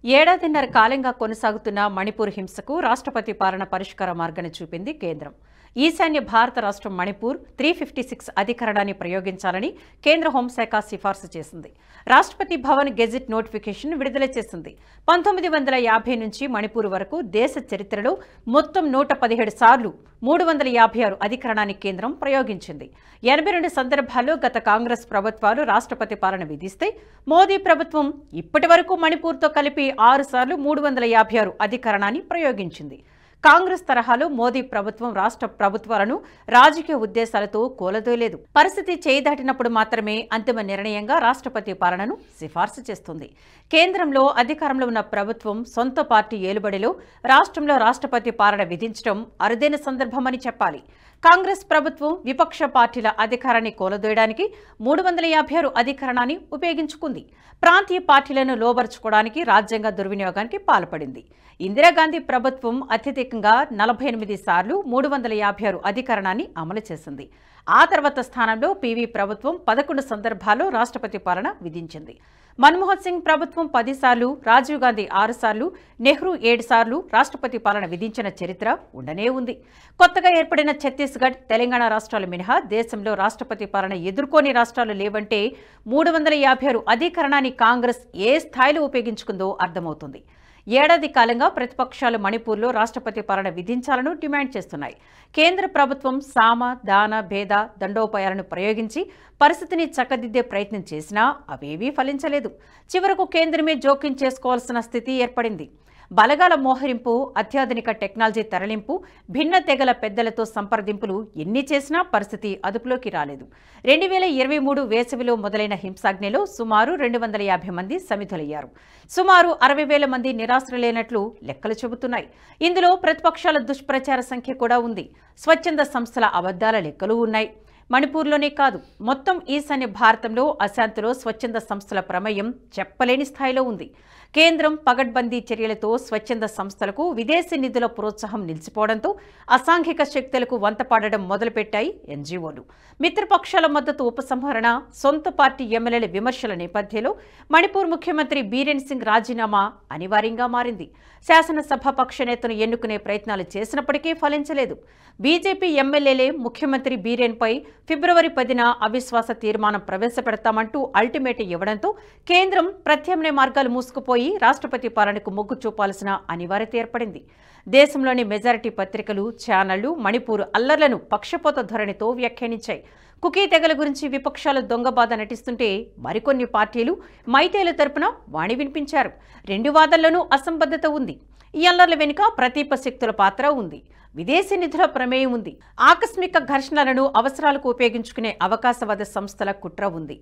ఏడాదిన్నర కాలంగా కొనసాగుతున్న మణిపూర్ హింసకు రాష్ట్రపతి పాలన పరిష్కార మార్గాన్ని చూపింది కేంద్రం. ఈశాన్య భారత రాష్ట్రం మణిపూర్ 356 అధికరణాన్ని ప్రయోగించాలని కేంద్ర హోంశాఖ సిఫార్సు చేసింది. రాష్ట్రపతి భవన్ గెజిట్ నోటిఫికేషన్ విడుదల చేసింది. 1950 నుంచి మణిపూర్ వరకు దేశ చరిత్రలో మొత్తం 117 సార్లు 356 అధికరణాన్ని కేంద్రం ప్రయోగించింది. 82 సందర్భాల్లో గత కాంగ్రెస్ ప్రభుత్వాలు రాష్ట్రపతి పాలన విధిస్తే మోదీ ప్రభుత్వం ఇప్పటి వరకు మణిపూర్తో కలిపి 6 సార్లు 356 అధికరణాన్ని ప్రయోగించింది. కాంగ్రెస్ తరహాలో మోదీ ప్రభుత్వం రాష్ట్ర ప్రభుత్వాలను రాజకీయ ఉద్దేశాలతో కూలదోయలేదు. పరిస్థితి చేయిదాటినప్పుడు మాత్రమే అంతిమ నిర్ణయంగా రాష్ట్రపతి పాలనను సిఫార్సు చేస్తుంది. కేంద్రంలో అధికారంలో ఉన్న ప్రభుత్వం సొంత పార్టీ ఏలుబడిలో రాష్ట్రంలో రాష్ట్రపతి పాలన విధించడం అరుదైన సందర్భమని చెప్పాలి. కాంగ్రెస్ ప్రభుత్వం విపక్ష పార్టీల అధికారాన్ని కూలదోయడానికి 356 అధికరణాన్ని ఉపయోగించుకుంది. ప్రాంతీయ పార్టీలను లోబర్చుకోవడానికి రాజ్యాంగ దుర్వినియోగానికి పాల్పడింది. ఇందిరాగాంధీ ప్రభుత్వం అత్యధికంగా 48 సార్లు 356 అధికరణాన్ని అమలు చేసింది. ఆ తర్వాత స్థానంలో పీవీ ప్రభుత్వం 11 సందర్భాల్లో రాష్ట్రపతి పాలన విధించింది. మన్మోహన్ సింగ్ ప్రభుత్వం 10 సార్లు, రాజీవ్ గాంధీ 6 సార్లు, నెహ్రూ 7 సార్లు రాష్ట్రపతి పాలన విధించిన చరిత్ర ఉండనే ఉంది. కొత్తగా ఏర్పడిన ఛత్తీస్గఢ్, తెలంగాణ రాష్ట్రాలు మినహా దేశంలో రాష్ట్రపతి పాలన ఎదుర్కోని రాష్ట్రాలు లేవంటే 356 అధికరణాన్ని కాంగ్రెస్ ఏ స్థాయిలో ఉపయోగించుకుందో అర్థమవుతుంది. ఏడాది కాలంగా ప్రతిపక్షాలు మణిపూర్లో రాష్ట్రపతి పాలన విధించాలని డిమాండ్ చేస్తున్నాయి. కేంద్ర ప్రభుత్వం సామ, దాన, భేద, దండోపాయాలను ప్రయోగించి పరిస్థితిని చక్కదిద్దే ప్రయత్నం చేసినా అవేవీ ఫలించలేదు. చివరకు కేంద్రమే జోక్యం చేసుకోవాల్సిన స్థితి ఏర్పడింది. బలగాల మోహరింపు, అత్యాధునిక టెక్నాలజీ తరలింపు, భిన్న తెగల పెద్దలతో సంప్రదింపులు ఎన్ని చేసినా పరిస్థితి అదుపులోకి రాలేదు. 2023 వేసవిలో మొదలైన హింసాగ్నిలో సుమారు 250 మంది సమిధులయ్యారు. సుమారు 60,000 మంది నిరాశ్రయులైనట్లు లెక్కలు చెబుతున్నాయి. ఇందులో ప్రతిపక్షాల దుష్ప్రచార సంఖ్య కూడా ఉంది. స్వచ్ఛంద సంస్థల అబద్దాల లెక్కలు ఉన్నాయి. మణిపూర్లోనే కాదు, మొత్తం ఈశాన్య భారతంలో అశాంతిలో స్వచ్ఛంద సంస్థల ప్రమేయం చెప్పలేని స్థాయిలో ఉంది. కేంద్రం పగడ్బందీ చర్యలతో స్వచ్ఛంద సంస్థలకు విదేశీ నిధుల ప్రోత్సాహం నిలిచిపోవడంతో అసాంఘిక శక్తులకు వంతపాడడం మొదలుపెట్టాయి ఎన్జీఓలు. మిత్రపక్షాల మద్దతు ఉపసంహరణ, సొంత పార్టీ ఎమ్మెల్యేల విమర్శల నేపథ్యంలో మణిపూర్ ముఖ్యమంత్రి బీరేన్ సింగ్ రాజీనామా అనివార్యంగా మారింది. శాసనసభ పక్ష నేతను ఎన్నుకునే ప్రయత్నాలు చేసినప్పటికీ ఫలించలేదు. బీజేపీ ఎమ్మెల్యేలే ముఖ్యమంత్రి బీరేన్పై ఫిబ్రవరి 10న అవిశ్వాస తీర్మానం ప్రవేశపెడతామంటూ అల్టిమేటం ఇవ్వడంతో కేంద్రం ప్రత్యామ్నాయ మార్గాలు మూసుకుపోయి రాష్ట్రపతి పాలనకు మొగ్గు చూపాల్సిన అనివార్యత ఏర్పడింది. దేశంలోని మెజారిటీ పత్రికలు, ఛానళ్లు మణిపూర్ అల్లర్లను పక్షపాత ధోరణితో వ్యాఖ్యానించాయి. కుకీ తెగల గురించి విపక్షాలు దొంగబాధ నటిస్తుంటే మరికొన్ని పార్టీలు మైతేల తరపున వాణి వినిపించారు. 2 వాదనల్లోనూ అసంబద్ధత ఉంది. ఈ అల్లర్ల వెనుక ప్రతీప శక్తుల పాత్ర ఉంది. విదేశీ నిధుల ప్రమేయం ఉంది. ఆకస్మిక ఘర్షణలను అవసరాలకు ఉపయోగించుకునే అవకాశవాద సంస్థల కుట్ర ఉంది.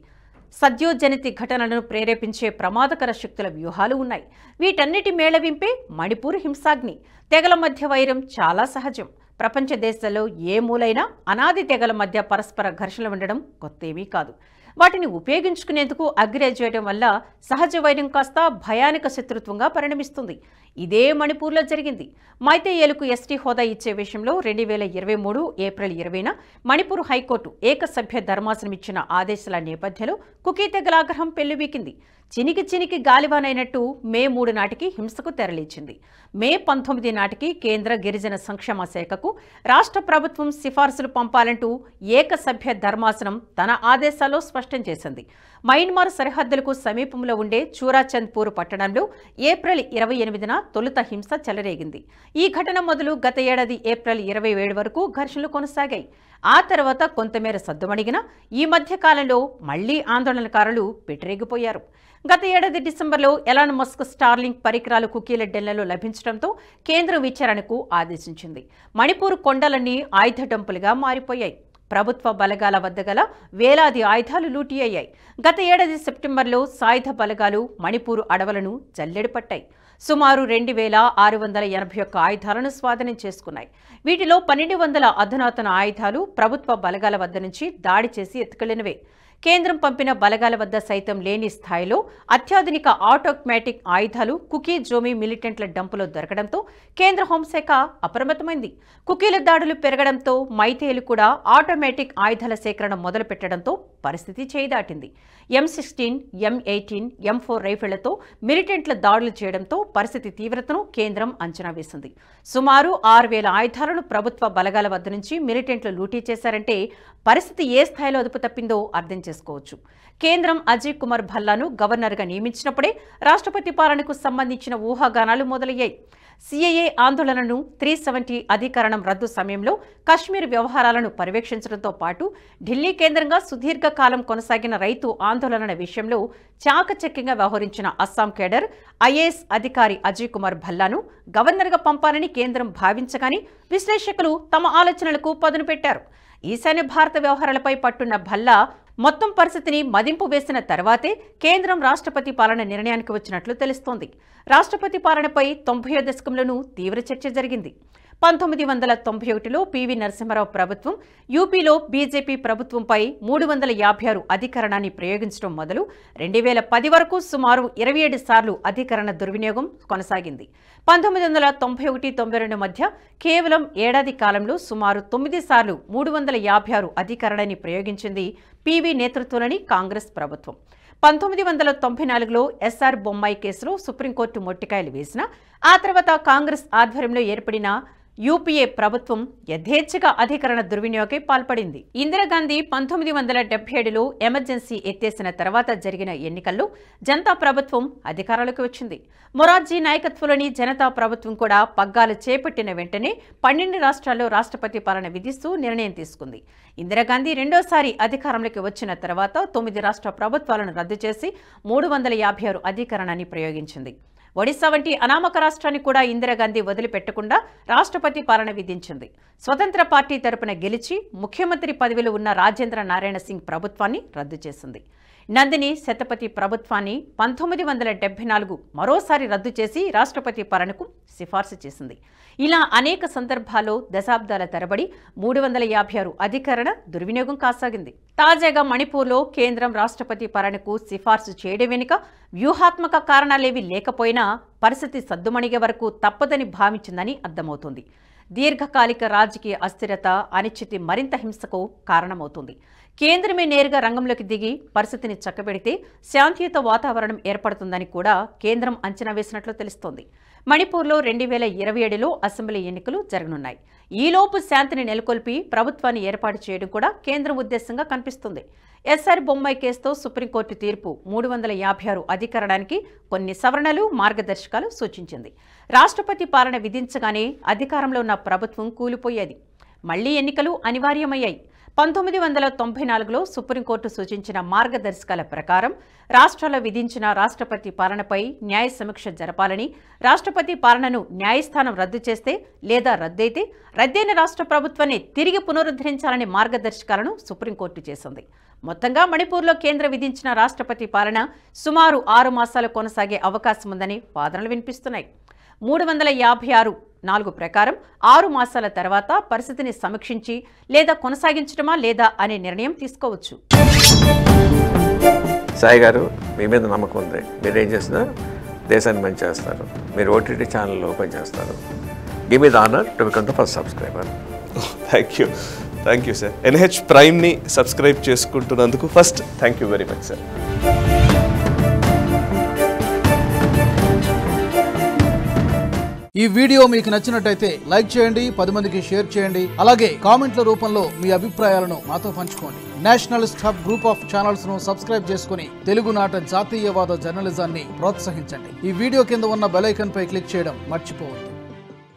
సద్యోజనిత ఘటనలను ప్రేరేపించే ప్రమాదకర శక్తుల వ్యూహాలు ఉన్నాయి. వీటన్నిటి మేళవింపే మణిపూర్ హింసాగ్ని. తెగల మధ్య వైరం చాలా సహజం. ప్రపంచ దేశాల్లో ఏ మూలైనా అనాది తెగల మధ్య పరస్పర ఘర్షణలు ఉండడం కొత్తేమీ కాదు. వాటిని ఉపయోగించుకునేందుకు అగ్రేజ్ చేయడం వల్ల సహజ వైరం కాస్త భయానక శత్రుత్వంగా పరిణమిస్తుంది. ఇదే మణిపూర్లో జరిగింది. మైతేయేలకు ఎస్టీ హోదా ఇచ్చే విషయంలో 2023 ఏప్రిల్ 20న మణిపూర్ హైకోర్టు ఏకసభ్య ధర్మాసనం ఇచ్చిన ఆదేశాల నేపథ్యంలో కుకీ తెగల ఆగ్రహం పెల్లుబీకింది. చినికి గాలివానైనట్టు మే 3 నాటికి హింసకు తెరలేచింది. మే 19 నాటికి కేంద్ర గిరిజన సంక్షేమ శాఖకు రాష్ట్ర ప్రభుత్వం సిఫార్సులు పంపాలంటూ ఏకసభ్య ధర్మాసనం తన ఆదేశాల్లో స్పష్టం చేసింది. మయన్మార్ సరిహద్దులకు సమీపంలో ఉండే చూరాచంద్పూర్ పట్టణంలో ఏప్రిల్ 28న తొలుత హింస చెలరేగింది. ఈ ఘటన మొదలు గత ఏడాది ఏప్రిల్ 27 వరకు ఘర్షణలు కొనసాగాయి. ఆ తర్వాత కొంతమేర సద్దుమణిగిన ఈ మధ్య కాలంలో మళ్లీ ఆందోళనకారులు పెట్టిరేగిపోయారు. గత ఏడాది డిసెంబర్లో ఎలాన్ మస్క్ స్టార్లింక్ పరికరాలు కుకీల డెన్లలో లభించడంతో కేంద్రం విచారణకు ఆదేశించింది. మణిపూర్ కొండలన్నీ ఆయుధ డంపులుగా మారిపోయాయి. ప్రభుత్వ బలగాల వద్ద గల వేలాది ఆయుధాలు లూటీ అయ్యాయి. గత ఏడాది సెప్టెంబర్లో సాయుధ బలగాలు మణిపూర్ అడవులను జల్లెడపట్టాయి. సుమారు 2,681 ఆయుధాలను స్వాధీనం చేసుకున్నాయి. వీటిలో 1,200 అధునాతన ఆయుధాలు ప్రభుత్వ బలగాల వద్ద నుంచి దాడి చేసి ఎత్తుకెళ్లినవే. కేంద్రం పంపిన బలగాల వద్ద సైతం లేని స్థాయిలో అత్యాధునిక ఆటోమేటిక్ ఆయుధాలు కుకీ జోమి మిలిటెంట్ల డంపులో దొరకడంతో కేంద్ర హోంశాఖ అప్రమత్తమైంది. కుకీల దాడులు పెరగడంతో మైతేలు కూడా ఆటోమేటిక్ ఆయుధాల సేకరణ మొదలుపెట్టడంతో పరిస్థితి చేయిదాటింది. M16, M18, M4 రైఫిళ్లతో మిలిటెంట్ల దాడులు చేయడంతో పరిస్థితి తీవ్రతను కేంద్రం అంచనా వేసింది. సుమారు 6,000 ఆయుధాలను ప్రభుత్వ బలగాల వద్ద నుంచి మిలిటెంట్లు లూటీ చేశారంటే పరిస్థితి ఏ స్థాయిలో అదుపు తప్పిందో అర్థం చేసుకోవచ్చు. కేంద్రం అజయ్ కుమార్ భల్లాను గవర్నర్గా నియమించినప్పుడే రాష్ట్రపతి పాలనకు సంబంధించిన ఊహాగానాలు మొదలయ్యాయి. CAA ఆందోళనను 370 అధికరణం రద్దు సమయంలో కశ్మీర్ వ్యవహారాలను పర్యవేక్షించడంతో పాటు ఢిల్లీ కేంద్రంగా సుదీర్ఘకాలం కొనసాగిన రైతు ఆందోళనల విషయంలో చాకచక్యంగా వ్యవహరించిన అస్సాం కేడర్ IAS అధికారి అజయ్ కుమార్ భల్లాను గవర్నర్గా పంపాలని కేంద్రం భావించగానే విశ్లేషకులు తమ ఆలోచనలకు పదును పెట్టారు. ఈశాన్య భారత వ్యవహారాలపై పట్టున్న భల్లా మొత్తం పరిస్థితిని మదింపు వేసిన తర్వాతే కేంద్రం రాష్ట్రపతి పాలన నిర్ణయానికి వచ్చినట్లు తెలుస్తోంది. రాష్ట్రపతి పాలనపై 90వ దశకంలోనూ తీవ్ర చర్చ జరిగింది. 1991లో PV నరసింహారావు ప్రభుత్వం యూపీలో బీజేపీ ప్రభుత్వంపై 356 అధికరణాన్ని ప్రయోగించడం మొదలు 2010 వరకు సుమారు 27 సార్లు అధికరణ దుర్వినియోగం కొనసాగింది. 1991-92 మధ్య కేవలం ఏడాది కాలంలో సుమారు 9 సార్లు 356 అధికరణాన్ని ప్రయోగించింది PV నేతృత్వంలోని కాంగ్రెస్ ప్రభుత్వం. 1994లో SR బొమ్మాయి కేసులో సుప్రీంకోర్టు మొట్టికాయలు వేసిన ఆ తర్వాత కాంగ్రెస్ ఆధ్వర్యంలో ఏర్పడిన UPA ప్రభుత్వం యథేచ్ఛగా అధికరణ దుర్వినియోగం పాల్పడింది. ఇందిరాగాంధీ 1977లో ఎమర్జెన్సీ ఎత్తేసిన తర్వాత జరిగిన ఎన్నికల్లో జనతా ప్రభుత్వం అధికారాలకు వచ్చింది. మొరార్జీ నాయకత్వంలోని జనతా ప్రభుత్వం కూడా పగ్గాలు చేపట్టిన వెంటనే 12 రాష్ట్రాల్లో రాష్ట్రపతి పాలన విధిస్తూ నిర్ణయం తీసుకుంది. ఇందిరాగాంధీ రెండోసారి అధికారంలోకి వచ్చిన తర్వాత 9 రాష్ట్ర ప్రభుత్వాలను రద్దు చేసి 356 అధికరణాన్ని ప్రయోగించింది. ఒడిశా వంటి అనామక రాష్ట్రాన్ని కూడా ఇందిరాగాంధీ వదిలిపెట్టకుండా రాష్ట్రపతి పాలన విధించింది. స్వతంత్ర పార్టీ తరపున గెలిచి ముఖ్యమంత్రి పదవిలో ఉన్న రాజేంద్ర నారాయణ సింగ్ ప్రభుత్వాన్ని రద్దు చేసింది. నందిని శతపథి ప్రభుత్వాన్ని 1974 మరోసారి రద్దు చేసి రాష్ట్రపతి పాలనకు సిఫార్సు చేసింది. ఇలా అనేక సందర్భాల్లో దశాబ్దాల తరబడి 356 అధికరణ దుర్వినియోగం కాసాగింది. తాజాగా మణిపూర్లో కేంద్రం రాష్ట్రపతి పాలనకు సిఫార్సు చేయడం వెనుక వ్యూహాత్మక కారణాలేవి లేకపోయినా పరిస్థితి సద్దుమణిగే వరకు తప్పదని భావించిందని అర్థమవుతుంది. దీర్ఘకాలిక రాజకీయ అస్థిరత, అనిశ్చితి మరింత హింసకు కారణమవుతుంది. కేంద్రమే నేరుగా రంగంలోకి దిగి పరిస్థితిని చక్కబెడితే శాంతియుత వాతావరణం ఏర్పడుతుందని కూడా కేంద్రం అంచనా వేసినట్లు తెలుస్తోంది. మణిపూర్లో 2027లో అసెంబ్లీ ఎన్నికలు జరగనున్నాయి. ఈలోపు శాంతిని నెలకొల్పి ప్రభుత్వాన్ని ఏర్పాటు చేయడం కూడా కేంద్రం ఉద్దేశంగా కనిపిస్తుంది. SR బొమ్మాయి కేసుతో సుప్రీంకోర్టు తీర్పు 356 అధికరణానికి కొన్ని సవరణలు, మార్గదర్శకాలు సూచించింది. రాష్ట్రపతి పాలన విధించగానే అధికారంలో ఉన్న ప్రభుత్వం కూలిపోయేది. మళ్లీ ఎన్నికలు అనివార్యమయ్యాయి. 1994లో సుప్రీంకోర్టు సూచించిన మార్గదర్శకాల ప్రకారం రాష్ట్రాల్లో విధించిన రాష్ట్రపతి పాలనపై న్యాయ సమీక్ష జరపాలని, రాష్ట్రపతి పాలనను న్యాయస్థానం రద్దు చేస్తే లేదా రద్దయితే రద్దయిన రాష్ట్ర ప్రభుత్వాన్ని తిరిగి పునరుద్ధరించాలనే మార్గదర్శకాలను సుప్రీంకోర్టు చేసింది. మొత్తంగా మణిపూర్లో కేంద్రం విధించిన రాష్ట్రపతి పాలన సుమారు 6 మాసాలు కొనసాగే అవకాశం ఉందని వాదనలు వినిపిస్తున్నాయి. 356(4) ప్రకారం 6 మాసాల తర్వాత పరిస్థితిని సమీక్షించి లేదా కొనసాగించడమా లేదా అనే నిర్ణయం తీసుకోవచ్చు. సాయి గారు, మీ మీద నమ్మకం ఉంది. మీరు ఏం చేస్తున్నారు? దేశాన్ని మంచి చేస్తారు. మీరు OTT ఛానల్ ఓపెన్ చేస్తారు. Give me the honour to become the first subscriber. Thank you sir. NH ప్రైమ్ని సబ్స్క్రైబ్ చేసుకుంటున్నందుకు first thank you very much sir. ఈ వీడియో మీకు నచ్చినట్టయితే లైక్ చేయండి, 10 మందికి షేర్ చేయండి. అలాగే కామెంట్ల రూపంలో మీ అభిప్రాయాలను మాతో పంచుకోండి. Nationalist hub group of channels ను సబ్స్క్రైబ్ చేసుకుని తెలుగునాట జాతీయవాద జర్నలిజాన్ని ప్రోత్సహించండి. ఈ వీడియో కింద ఉన్న బెల్ ఐకాన్ పై క్లిక్ చేయడం మర్చిపోవద్దు.